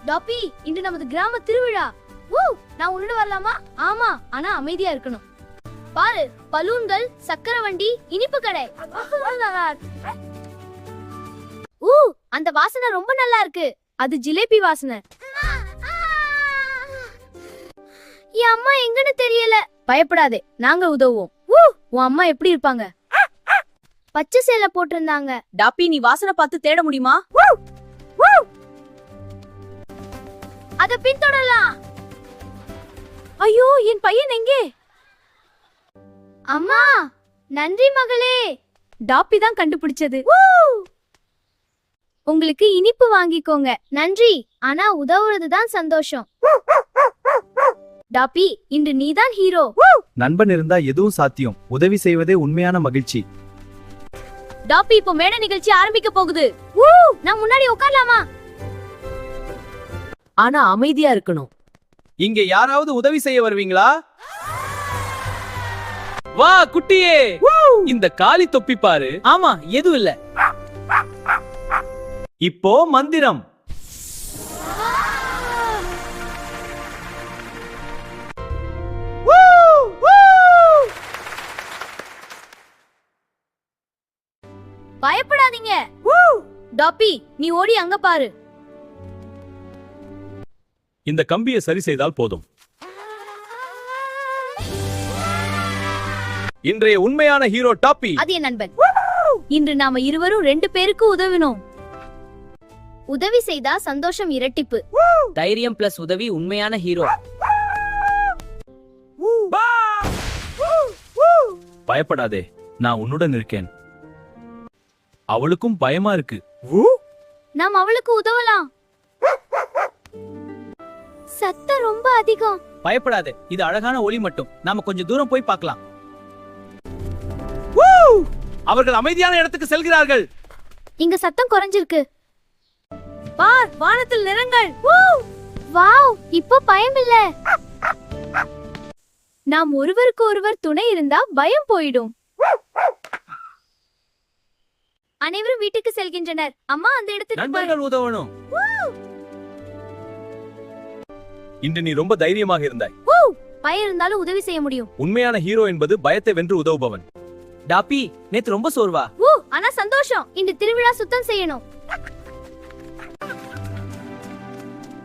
டாப்பி, இன்று நமது கிராம திருவிழா. நான் உன்னோட வரலாமா? ஆமா, ஆனா அமைதியா இருக்கணும். பாரு, பலூன்கள், சக்கரை வண்டி, இனிப்பு கடை. அந்த வாசனை ரொம்ப நல்லா இருக்கு. அது ஜிலேபி வாசனை. என் அம்மா எங்கன்னு தெரியல. பயப்படாதே, நாங்க உதவுவோம். உன் அம்மா எப்படி இருப்பாங்க? பச்சை சேலை போட்டிருந்தாங்க. டாப்பி, நீ வாசனை பார்த்து தேட முடியுமா? அத பின்தொடரலாம். ஐயோ, என் பையன் எங்கே? அம்மா, நன்றி மகளே. டாப்பி தான் கண்டுபிடிச்சது. உங்களுக்கு இனிப்பு வாங்கிக்கோங்க. நன்றி, ஆனா உதவுறதுதான் சந்தோஷம். டாப்பி, இன்று நீதான் ஹீரோ. நண்பன் இருந்தா எதுவும் சாத்தியம். உதவி செய்வதே உண்மையான மகிழ்ச்சி. டாப்பி, இப்போ மேடை நிகழ்ச்சி ஆரம்பிக்க போகுது. நான் முன்னாடி உட்காரலாமா? ஆனா அமைதியா இருக்கணும். இங்க யாராவது உதவி செய்ய வருவீங்களா? வா குட்டியே, இந்த காலி தொப்பி பாரு. ஆமா, எதுவும் இல்ல. இப்போ மந்திரம். பயப்படாதீங்க. டாப்பி, நீ ஓடி அங்க பாரு. இந்த கம்பியை சரி செய்தால் போதும். இன்றைய உண்மையான ஹீரோ டாப்பி. அது என் நண்பன். இன்று நாம இருவரும் 2 பேருக்கு உதவினோம். உதவி செய்தா சந்தோஷம் இரட்டிப்பு. தைரியம் பிளஸ் உதவி உண்மையான ஹீரோ. பயப்படாதே, நான் உன்னுடன் இருக்கேன். அவளுக்கும் பயமா இருக்கு. நாம் அவளுக்கு உதவலாம். சத்தம் ரொம்ப அதிகம். பயப்படாதே, இது அழகான ஒலி மட்டும். நாம கொஞ்சம் தூரம் போய் பார்க்கலாம். அவர்கள் அமைதியான இடத்துக்கு செல்கிறார்கள். இங்க சத்தம் குறைஞ்சிருக்கு. பார், வானத்தில் நிறங்கள். வாவ், இப்போ பயம் இல்ல. நாம் ஒருவருக்கு ஒருவர் துணை இருந்தா பயம் போயிடும். அனைவரும் வீட்டுக்கு செல்கின்றனர். அம்மா அந்த இடத்துக்கு நண்பர்கள் உதவணும். இன்று நீ ரொம்ப தைரியமாக இருந்தாய். பயம் இருந்தாலும் உதவி செய்ய முடியும். உண்மையான ஹீரோ என்பது பயத்தை வென்று உதவுபவன். டாப்பி, நேத்து ரொம்ப சோர்வா? ஆனா சந்தோஷம். இந்த திருவிழா சுத்தம் செய்யணும்.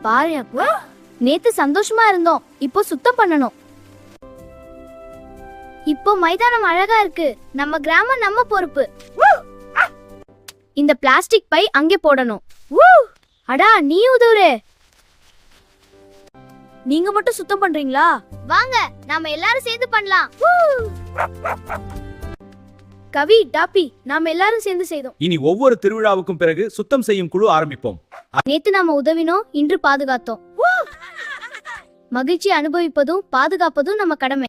பாரு, நேத்து சந்தோஷமா இருந்தோம். இப்போ சுத்தம் பண்ணணும். இப்போ மைதானம் அழகா இருக்கு. நம்ம கிராமம் நம்ம பொறுப்பு. இந்த பிளாஸ்டிக் பை அங்கே போடணும். அடா, நீ உதவுற. நீங்க மட்டும் சுத்தம் பண்றீங்களா? வாங்க, நாம எல்லாரும் சேர்ந்து பண்ணலாம். கவி, டாப்பி, நாம எல்லாரும் சேர்ந்து செய்தோம். இனி ஒவ்வொரு திருவிழாவுக்கும் பிறகு சுத்தம் செய்யும் குழு ஆரம்பிப்போம். நேத்து நாம உதவினோம், இன்று பாதுகாத்தோம். மகிழ்ச்சி அனுபவிப்பதும் பாதுகாப்பதும் நம்ம கடமை.